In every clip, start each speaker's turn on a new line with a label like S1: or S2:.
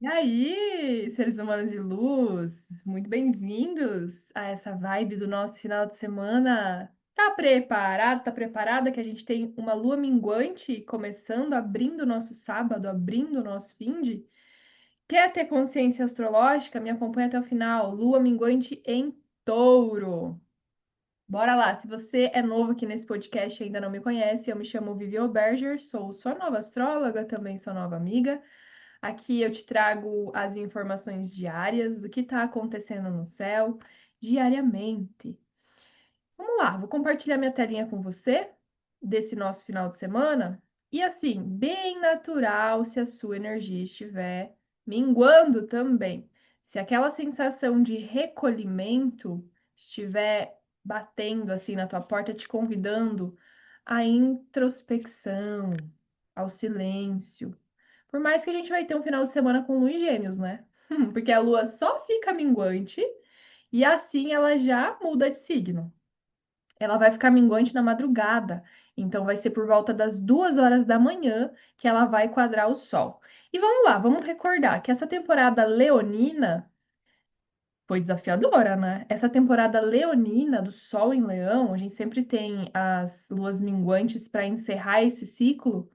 S1: E aí, seres humanos de luz, muito bem-vindos a essa vibe do nosso final de semana. Tá preparado, tá preparada que a gente tem uma lua minguante começando, abrindo o nosso sábado, abrindo o nosso finde? Quer ter consciência astrológica? Me acompanha até o final. Lua minguante em Touro. Bora lá, se você é novo aqui nesse podcast e ainda não me conhece, eu me chamo Vivi Oberger, sou sua nova astróloga, também sua nova amiga. Aqui eu te trago as informações diárias do que está acontecendo no céu diariamente. Vamos lá, vou compartilhar minha telinha com você desse nosso final de semana. E assim, bem natural se a sua energia estiver minguando também. Se aquela sensação de recolhimento estiver batendo assim na tua porta, te convidando à introspecção, ao silêncio. Por mais que a gente vai ter um final de semana com lua em gêmeos, né? Porque a lua só fica minguante e assim ela já muda de signo. Ela vai ficar minguante na madrugada, então vai ser por volta das 2 horas da manhã que ela vai quadrar o Sol. E vamos lá, vamos recordar que essa temporada leonina foi desafiadora, né? Essa temporada leonina do Sol em Leão, a gente sempre tem as luas minguantes para encerrar esse ciclo.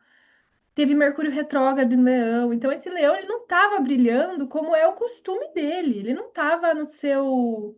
S1: Teve Mercúrio retrógrado em Leão, então esse Leão ele não estava brilhando como é o costume dele, ele não estava no seu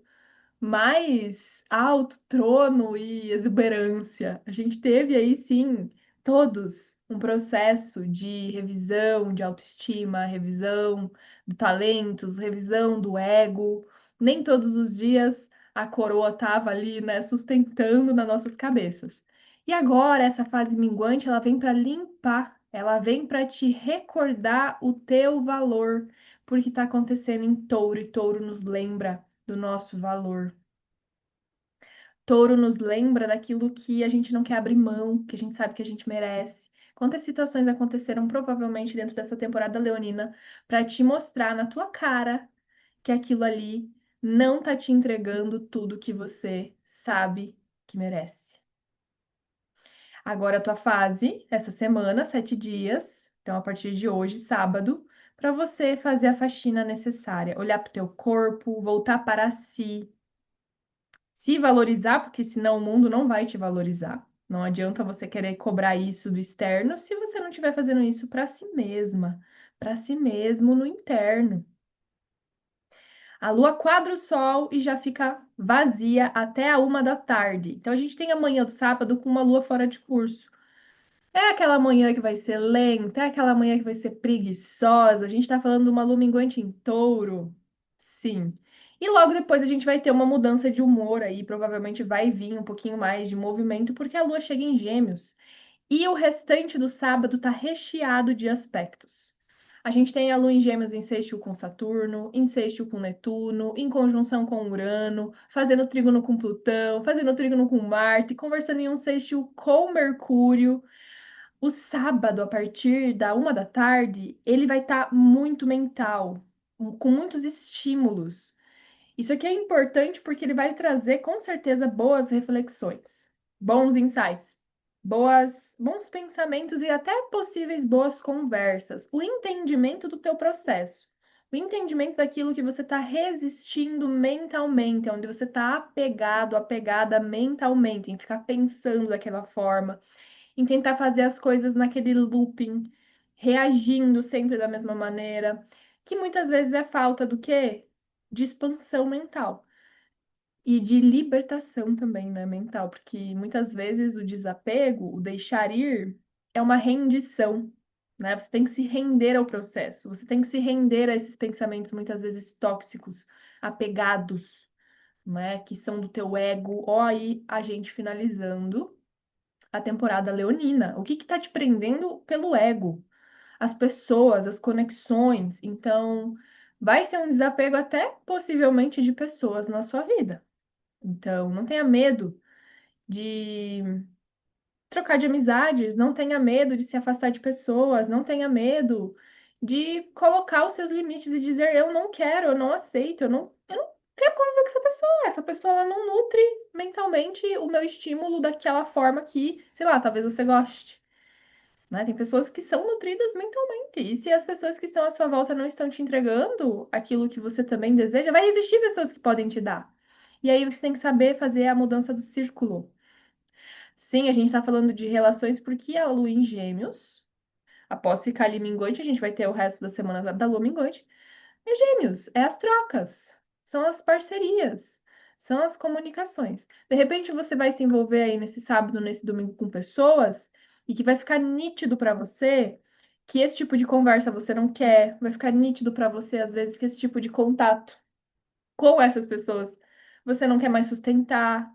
S1: mais alto trono e exuberância. A gente teve aí sim todos um processo de revisão de autoestima, revisão de talentos, revisão do ego. Nem todos os dias a coroa estava ali, né, sustentando nas nossas cabeças. E agora essa fase minguante, ela vem para limpar, ela vem para te recordar o teu valor, porque está acontecendo em Touro e Touro nos lembra do nosso valor. Touro nos lembra daquilo que a gente não quer abrir mão, que a gente sabe que a gente merece. Quantas situações aconteceram provavelmente dentro dessa temporada leonina para te mostrar na tua cara que aquilo ali não tá te entregando tudo que você sabe que merece. Agora a tua fase, essa semana, 7 dias, então a partir de hoje, sábado, para você fazer a faxina necessária, olhar para o teu corpo, voltar para si, se valorizar, porque senão o mundo não vai te valorizar. Não adianta você querer cobrar isso do externo se você não estiver fazendo isso para si mesma, para si mesmo no interno. A lua quadra o sol e já fica vazia até a 1 da tarde. Então a gente tem a manhã do sábado com uma lua fora de curso. É aquela manhã que vai ser lenta, é aquela manhã que vai ser preguiçosa. A gente está falando de uma lua minguante em touro. Sim. E logo depois a gente vai ter uma mudança de humor aí, provavelmente vai vir um pouquinho mais de movimento, porque a lua chega em Gêmeos. E o restante do sábado está recheado de aspectos. A gente tem a lua em Gêmeos em sextil com Saturno, em sextil com Netuno, em conjunção com Urano, fazendo trígono com Plutão, fazendo trígono com Marte, conversando em um sextil com Mercúrio. O sábado, a partir da 1 da tarde, ele vai estar muito mental, com muitos estímulos. Isso aqui é importante porque ele vai trazer com certeza boas reflexões, bons insights, bons pensamentos e até possíveis boas conversas. O entendimento do teu processo, o entendimento daquilo que você está resistindo mentalmente, onde você está apegado, apegada mentalmente, em ficar pensando daquela forma, em tentar fazer as coisas naquele looping, reagindo sempre da mesma maneira, que muitas vezes é falta do quê? De expansão mental e de libertação também, né, mental, porque muitas vezes o desapego, o deixar ir, é uma rendição, né? Você tem que se render ao processo, você tem que se render a esses pensamentos muitas vezes tóxicos, apegados, né, que são do teu ego. Ó, aí a gente finalizando a temporada leonina. O que que tá te prendendo pelo ego? As pessoas, as conexões. Então, vai ser um desapego até possivelmente de pessoas na sua vida. Então, não tenha medo de trocar de amizades, não tenha medo de se afastar de pessoas, não tenha medo de colocar os seus limites e dizer eu não quero, eu não aceito, eu não quero conviver com essa pessoa. Essa pessoa ela não nutre mentalmente o meu estímulo daquela forma que, sei lá, talvez você goste. né? Tem pessoas que são nutridas mentalmente. E se as pessoas que estão à sua volta não estão te entregando aquilo que você também deseja, vai existir pessoas que podem te dar. E aí você tem que saber fazer a mudança do círculo. Sim, a gente está falando de relações porque a lua em Gêmeos, após ficar ali minguante, a gente vai ter o resto da semana da lua minguante. É Gêmeos, é as trocas, são as parcerias, são as comunicações. De repente você vai se envolver aí nesse sábado, nesse domingo com pessoas e que vai ficar nítido para você que esse tipo de conversa você não quer, vai ficar nítido para você às vezes que esse tipo de contato com essas pessoas você não quer mais sustentar,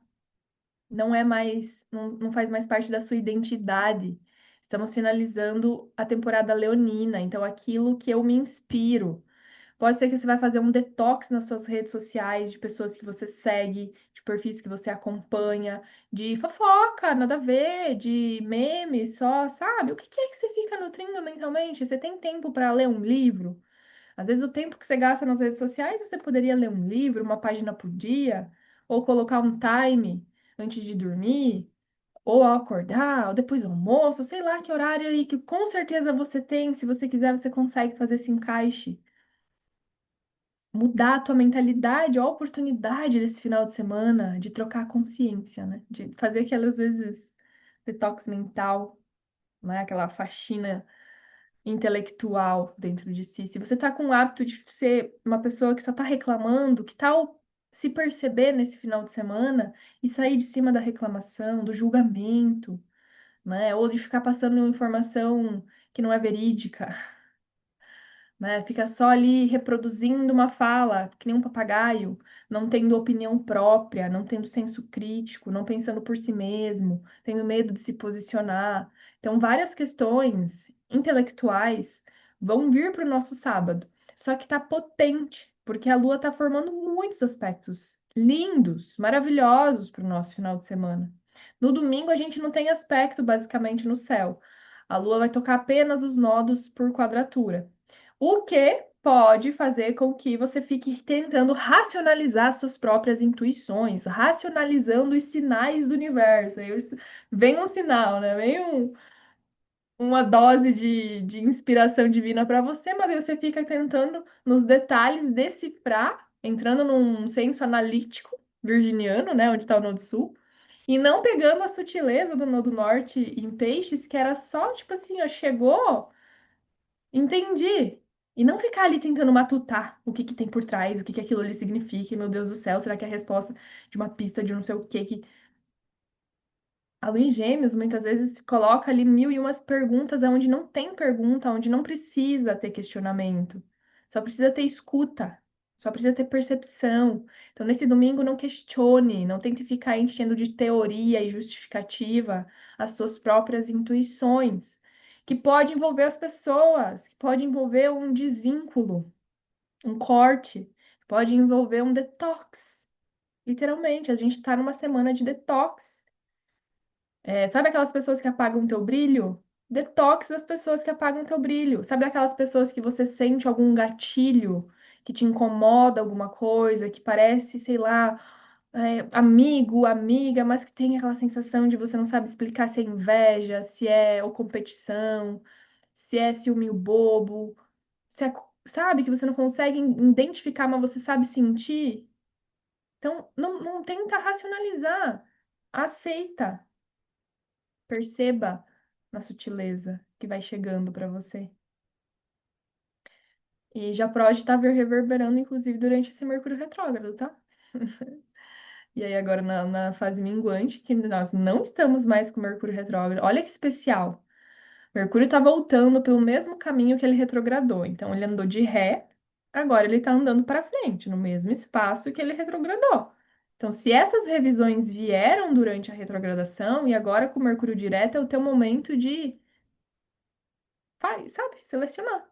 S1: não é mais, não faz mais parte da sua identidade. Estamos finalizando a temporada leonina, então aquilo que eu me inspiro. Pode ser que você vai fazer um detox nas suas redes sociais de pessoas que você segue, de perfis que você acompanha, de fofoca, nada a ver, de memes só, sabe? O que que é que você fica nutrindo mentalmente? Você tem tempo para ler um livro? Às vezes o tempo que você gasta nas redes sociais, você poderia ler um livro, uma página por dia, ou colocar um time antes de dormir, ou ao acordar, ou depois do almoço, sei lá que horário aí que com certeza você tem, se você quiser, você consegue fazer esse encaixe. Mudar a tua mentalidade, a oportunidade desse final de semana de trocar a consciência, né? De fazer aquelas vezes detox mental, né? Aquela faxina intelectual dentro de si. Se você tá com o hábito de ser uma pessoa que só tá reclamando, que tal se perceber nesse final de semana e sair de cima da reclamação, do julgamento, né? Ou de ficar passando informação que não é verídica, né? Fica só ali reproduzindo uma fala, que nem um papagaio, não tendo opinião própria, não tendo senso crítico, não pensando por si mesmo, tendo medo de se posicionar. Então, várias questões intelectuais vão vir para o nosso sábado. Só que está potente, porque a Lua está formando muitos aspectos lindos, maravilhosos para o nosso final de semana. No domingo, a gente não tem aspecto basicamente no céu. A Lua vai tocar apenas os nodos por quadratura. O que pode fazer com que você fique tentando racionalizar suas próprias intuições, racionalizando os sinais do universo. Vem um sinal, né? Uma dose de inspiração divina para você, mas aí você fica tentando, nos detalhes, decifrar, entrando num senso analítico virginiano, né? Onde está o Nodo Sul. E não pegando a sutileza do Nodo Norte em peixes, que era só, tipo assim, ó, chegou. Entendi. E não ficar ali tentando matutar o que que tem por trás, o que que aquilo ali significa. E, meu Deus do céu, será que é a resposta de uma pista de não sei o quê que a Lua em Gêmeos muitas vezes coloca ali mil e umas perguntas onde não tem pergunta, onde não precisa ter questionamento. Só precisa ter escuta, só precisa ter percepção. Então, nesse domingo, não questione, não tente ficar enchendo de teoria e justificativa as suas próprias intuições, que pode envolver as pessoas, que pode envolver um desvínculo, um corte, pode envolver um detox. Literalmente, a gente está numa semana de detox. É, sabe aquelas pessoas que apagam teu brilho? Detox das pessoas que apagam teu brilho. Sabe aquelas pessoas que você sente algum gatilho, que te incomoda alguma coisa, que parece, sei lá, amigo, amiga, mas que tem aquela sensação de você não sabe explicar se é inveja, se é ou competição, se é ciúme bobo, se é, sabe, que você não consegue identificar, mas você sabe sentir. Então, não tenta racionalizar. Aceita. Perceba na sutileza que vai chegando para você. E já pode estar reverberando, inclusive, durante esse Mercúrio retrógrado, tá? E aí, agora na fase minguante, que nós não estamos mais com Mercúrio retrógrado. Olha que especial. Mercúrio está voltando pelo mesmo caminho que ele retrogradou. Então, ele andou de ré, agora ele está andando para frente, no mesmo espaço que ele retrogradou. Então, se essas revisões vieram durante a retrogradação, e agora com o Mercúrio direto, é o teu momento de sabe? Selecionar.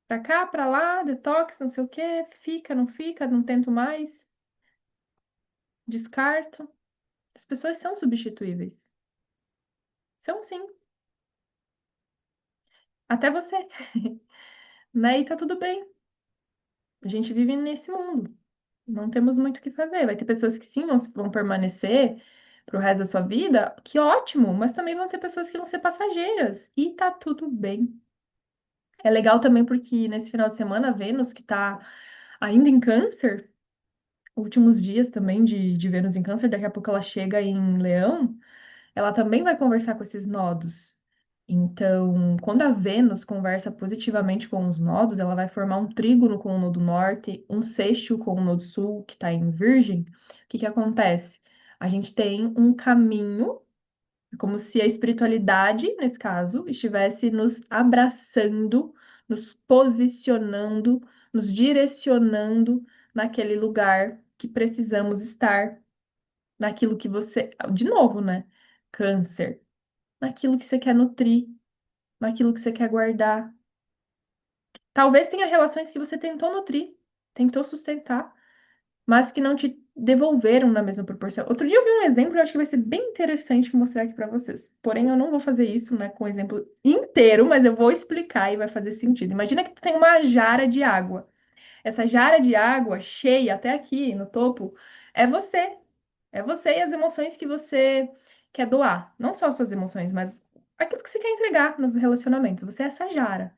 S1: Pra cá, pra lá, detox, não sei o quê, fica, não fica, não tento mais, descarto. As pessoas são substituíveis. São sim. Até você, né? E tá tudo bem. A gente vive nesse mundo. Não temos muito o que fazer. Vai ter pessoas que sim vão permanecer, pro resto da sua vida, que ótimo, mas também vão ter pessoas que vão ser passageiras e tá tudo bem. É legal também porque nesse final de semana, Vênus, que tá ainda em Câncer, últimos dias também de Vênus em Câncer, daqui a pouco ela chega em Leão, ela também vai conversar com esses nodos. Então, quando a Vênus conversa positivamente com os nodos, ela vai formar um trígono com o nodo norte, um sextil com o nodo sul, que está em Virgem. O que que acontece? A gente tem um caminho, como se a espiritualidade, nesse caso, estivesse nos abraçando, nos posicionando, nos direcionando naquele lugar que precisamos estar, naquilo que você. De novo, né? Câncer, naquilo que você quer nutrir, naquilo que você quer guardar. Talvez tenha relações que você tentou nutrir, tentou sustentar, mas que não te devolveram na mesma proporção. Outro dia eu vi um exemplo, eu acho que vai ser bem interessante mostrar aqui para vocês. Porém, eu não vou fazer isso, né, com o exemplo inteiro, mas eu vou explicar e vai fazer sentido. Imagina que tu tem uma jara de água. Essa jara de água cheia até aqui no topo é você. É você e as emoções que você quer doar. Não só as suas emoções, mas aquilo que você quer entregar nos relacionamentos. Você é essa jara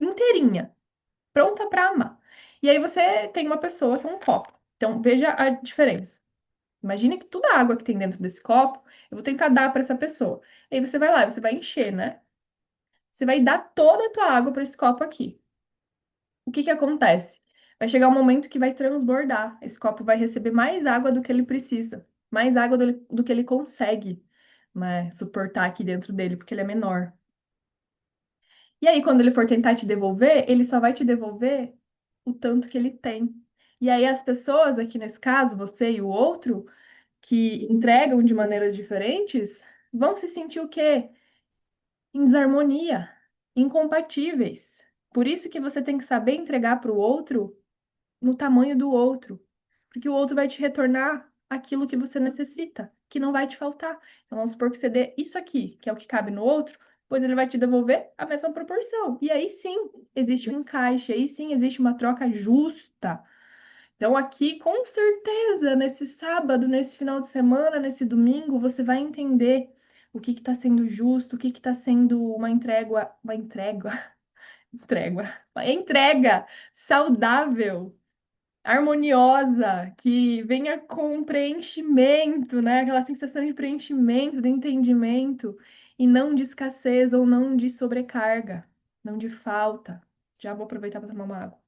S1: inteirinha, pronta para amar. E aí você tem uma pessoa que é um copo. Então veja a diferença. Imagine que toda a água que tem dentro desse copo, eu vou tentar dar para essa pessoa. E aí você vai lá, você vai encher, né? Você vai dar toda a tua água para esse copo aqui. O que que acontece? Vai chegar um momento que vai transbordar. Esse copo vai receber mais água do que ele precisa, mais água do que ele consegue, né, suportar aqui dentro dele, porque ele é menor. E aí, quando ele for tentar te devolver, ele só vai te devolver o tanto que ele tem. E aí, as pessoas, aqui nesse caso, você e o outro, que entregam de maneiras diferentes, vão se sentir o quê? Em desarmonia, incompatíveis. Por isso que você tem que saber entregar para o outro no tamanho do outro, porque o outro vai te retornar aquilo que você necessita, que não vai te faltar. Então, vamos supor que você dê isso aqui, que é o que cabe no outro, pois ele vai te devolver a mesma proporção. E aí sim, existe um encaixe, aí sim existe uma troca justa. Então, aqui, com certeza, nesse sábado, nesse final de semana, nesse domingo, você vai entender o que está sendo justo, o que está sendo uma entrega saudável, harmoniosa, que venha com preenchimento, né? Aquela sensação de preenchimento, de entendimento, e não de escassez ou não de sobrecarga, não de falta. Já vou aproveitar para tomar uma água.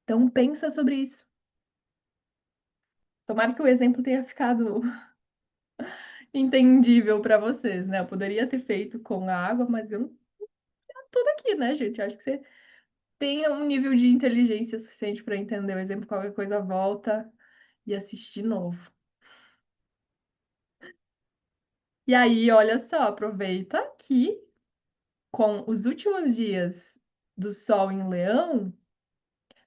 S1: Então pensa sobre isso. Tomara que o exemplo tenha ficado entendível para vocês, né? Eu poderia ter feito com a água, mas eu não tudo aqui, né, gente? Eu acho que você tem um nível de inteligência suficiente para entender o exemplo, qualquer coisa volta e assiste de novo. E aí, olha só, aproveita que com os últimos dias do Sol em Leão,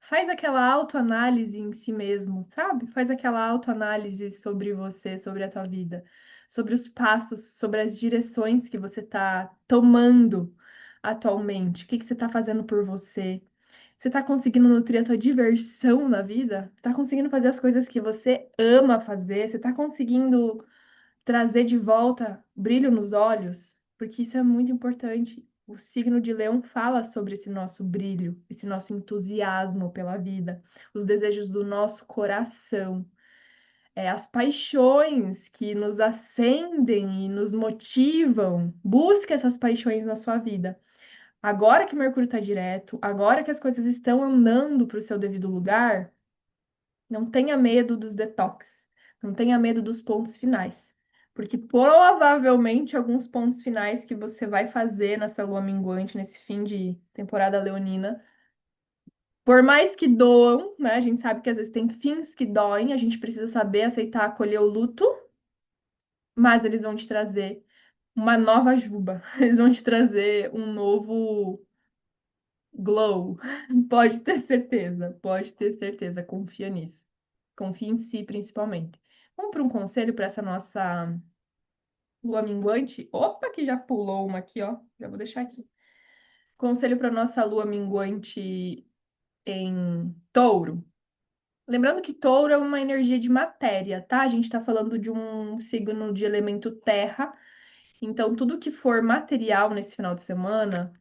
S1: faz aquela autoanálise em si mesmo, sabe? Faz aquela autoanálise sobre você, sobre a tua vida, sobre os passos, sobre as direções que você está tomando atualmente. O que que você está fazendo por você? Você está conseguindo nutrir a tua diversão na vida? Você está conseguindo fazer as coisas que você ama fazer? Você está conseguindo trazer de volta brilho nos olhos, porque isso é muito importante. O signo de Leão fala sobre esse nosso brilho, esse nosso entusiasmo pela vida, os desejos do nosso coração, as paixões que nos acendem e nos motivam. Busque essas paixões na sua vida. Agora que Mercúrio está direto, agora que as coisas estão andando para o seu devido lugar, não tenha medo dos detox, não tenha medo dos pontos finais, porque provavelmente alguns pontos finais que você vai fazer nessa lua minguante, nesse fim de temporada leonina, por mais que doam, né? A gente sabe que às vezes tem fins que doem, a gente precisa saber aceitar, acolher o luto, mas eles vão te trazer uma nova juba, eles vão te trazer um novo glow. Pode ter certeza, confia nisso. Confia em si, principalmente. Vamos para um conselho para essa nossa lua minguante? Opa, que já pulou uma aqui, ó. Já vou deixar aqui. Conselho para nossa lua minguante em touro. Lembrando que touro é uma energia de matéria, tá? A gente tá falando de um signo de elemento terra, então tudo que for material nesse final de semana,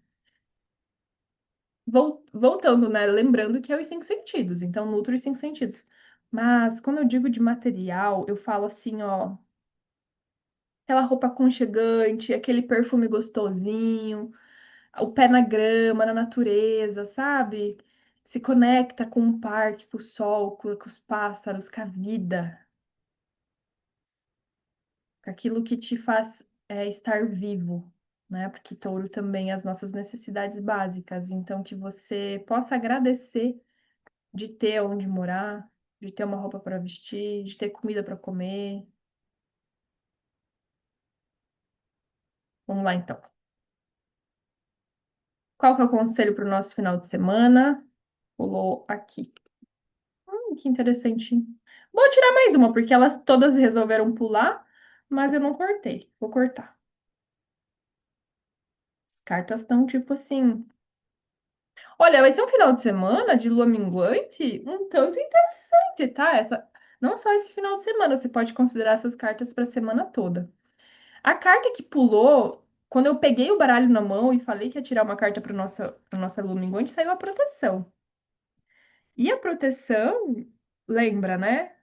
S1: voltando, né? Lembrando que é os cinco sentidos, então nutre os cinco sentidos. Mas quando eu digo de material, eu falo assim, ó, aquela roupa aconchegante, aquele perfume gostosinho, o pé na grama, na natureza, sabe? Se conecta com o parque, com o sol, com os pássaros, com a vida, com aquilo que te faz estar vivo, né? Porque touro também é as nossas necessidades básicas. Então, que você possa agradecer de ter onde morar, de ter uma roupa para vestir, de ter comida para comer. Vamos lá, então. Qual que é o conselho para o nosso final de semana? Pulou aqui. Que interessante. Vou tirar mais uma, porque elas todas resolveram pular, mas eu não cortei. Vou cortar. As cartas estão tipo assim. Olha, vai ser um final de semana de lua minguante um tanto interessante, tá? Não só esse final de semana, você pode considerar essas cartas para a semana toda. A carta que pulou, quando eu peguei o baralho na mão e falei que ia tirar uma carta para nossa lua minguante, saiu a proteção. E a proteção, lembra, né?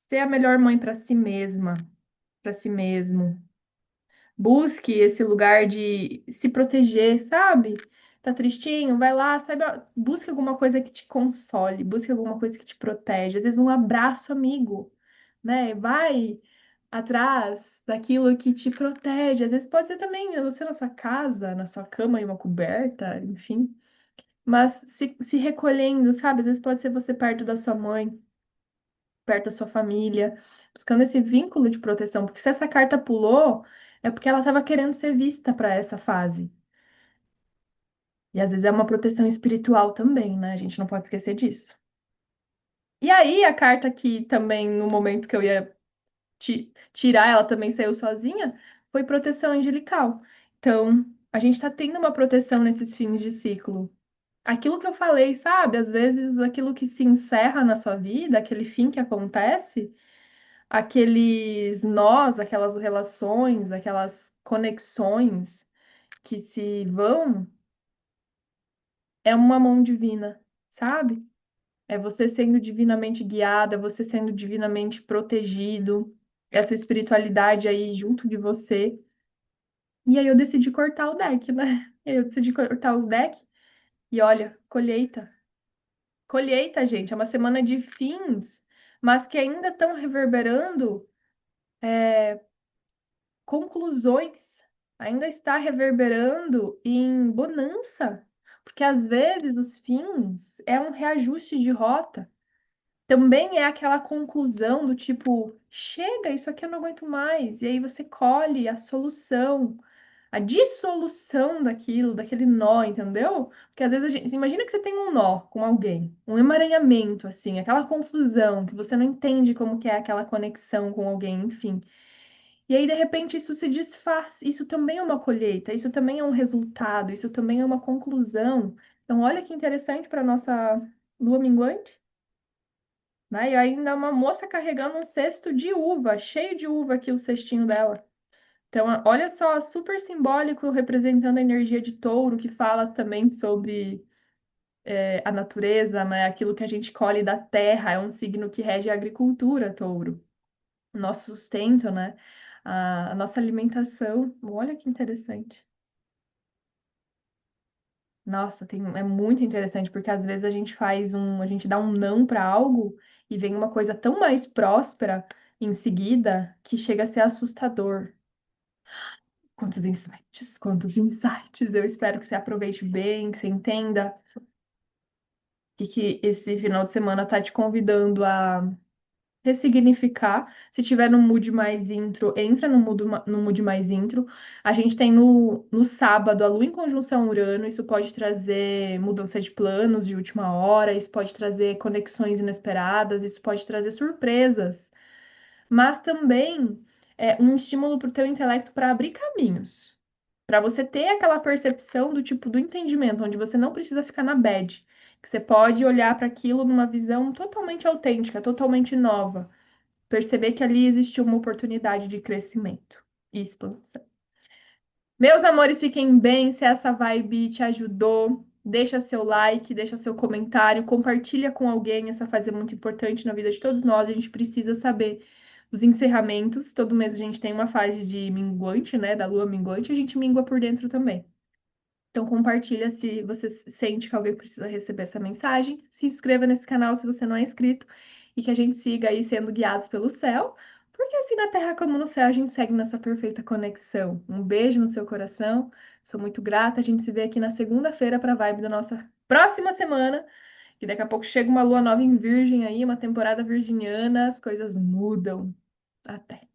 S1: Ser a melhor mãe para si mesma, para si mesmo. Busque esse lugar de se proteger, sabe? Tá tristinho? Vai lá, sabe? Busque alguma coisa que te console, busque alguma coisa que te protege. Às vezes um abraço amigo, né? Vai atrás daquilo que te protege. Às vezes pode ser também você na sua casa, na sua cama e uma coberta, enfim. Mas se recolhendo, sabe? Às vezes pode ser você perto da sua mãe, perto da sua família, buscando esse vínculo de proteção, porque se essa carta pulou, é porque ela estava querendo ser vista para essa fase. E às vezes é uma proteção espiritual também, né? A gente não pode esquecer disso. E aí, a carta que também, no momento que eu ia tirar, ela também saiu sozinha, foi proteção angelical. Então, a gente está tendo uma proteção nesses fins de ciclo. Aquilo que eu falei, sabe? Às vezes, aquilo que se encerra na sua vida, aquele fim que acontece, aqueles nós, aquelas relações, aquelas conexões que se vão, é uma mão divina, sabe? É você sendo divinamente guiada, é você sendo divinamente protegido, essa espiritualidade aí junto de você. E aí eu decidi cortar o deck, né? Eu decidi cortar o deck e olha, colheita. Colheita, gente, é uma semana de fins, mas que ainda estão reverberando conclusões, ainda está reverberando em bonança, porque às vezes os fins é um reajuste de rota. Também é aquela conclusão do tipo, chega, isso aqui eu não aguento mais. E aí você colhe a solução, a dissolução daquilo, daquele nó, entendeu? Porque às vezes a gente, imagina que você tem um nó com alguém, um emaranhamento assim, aquela confusão que você não entende como que é aquela conexão com alguém, enfim. E aí, de repente, isso se desfaz. Isso também é uma colheita, isso também é um resultado, isso também é uma conclusão. Então, olha que interessante para nossa lua minguante, né? E ainda uma moça carregando um cesto de uva, cheio de uva aqui, o cestinho dela. Então, olha só, super simbólico, representando a energia de touro, que fala também sobre a natureza, né? Aquilo que a gente colhe da terra, é um signo que rege a agricultura, touro. Nosso sustento, né? A nossa alimentação. Olha que interessante. Nossa, é muito interessante, porque às vezes a gente dá um não para algo e vem uma coisa tão mais próspera em seguida que chega a ser assustador. Quantos insights, quantos insights. Eu espero que você aproveite bem, que você entenda que esse final de semana tá te convidando a ressignificar. Se tiver no mood mais intro, entra no mood mais intro. A gente tem no sábado a Lua em conjunção Urano, isso pode trazer mudança de planos de última hora, isso pode trazer conexões inesperadas, isso pode trazer surpresas, mas também é um estímulo para o teu intelecto para abrir caminhos. Para você ter aquela percepção do tipo do entendimento, onde você não precisa ficar na bad. Que você pode olhar para aquilo numa visão totalmente autêntica, totalmente nova. Perceber que ali existe uma oportunidade de crescimento e expansão. Meus amores, fiquem bem. Se essa vibe te ajudou, deixa seu like, deixa seu comentário, compartilha com alguém. Essa fase é muito importante na vida de todos nós. A gente precisa saber os encerramentos. Todo mês a gente tem uma fase de minguante, né? Da lua minguante, a gente mingua por dentro também. Então compartilha se você sente que alguém precisa receber essa mensagem. Se inscreva nesse canal se você não é inscrito e que a gente siga aí sendo guiados pelo céu, porque assim na Terra como no céu a gente segue nessa perfeita conexão. Um beijo no seu coração. Sou muito grata. A gente se vê aqui na segunda-feira para a vibe da nossa próxima semana. E daqui a pouco chega uma lua nova em Virgem aí, uma temporada virginiana, as coisas mudam. Até.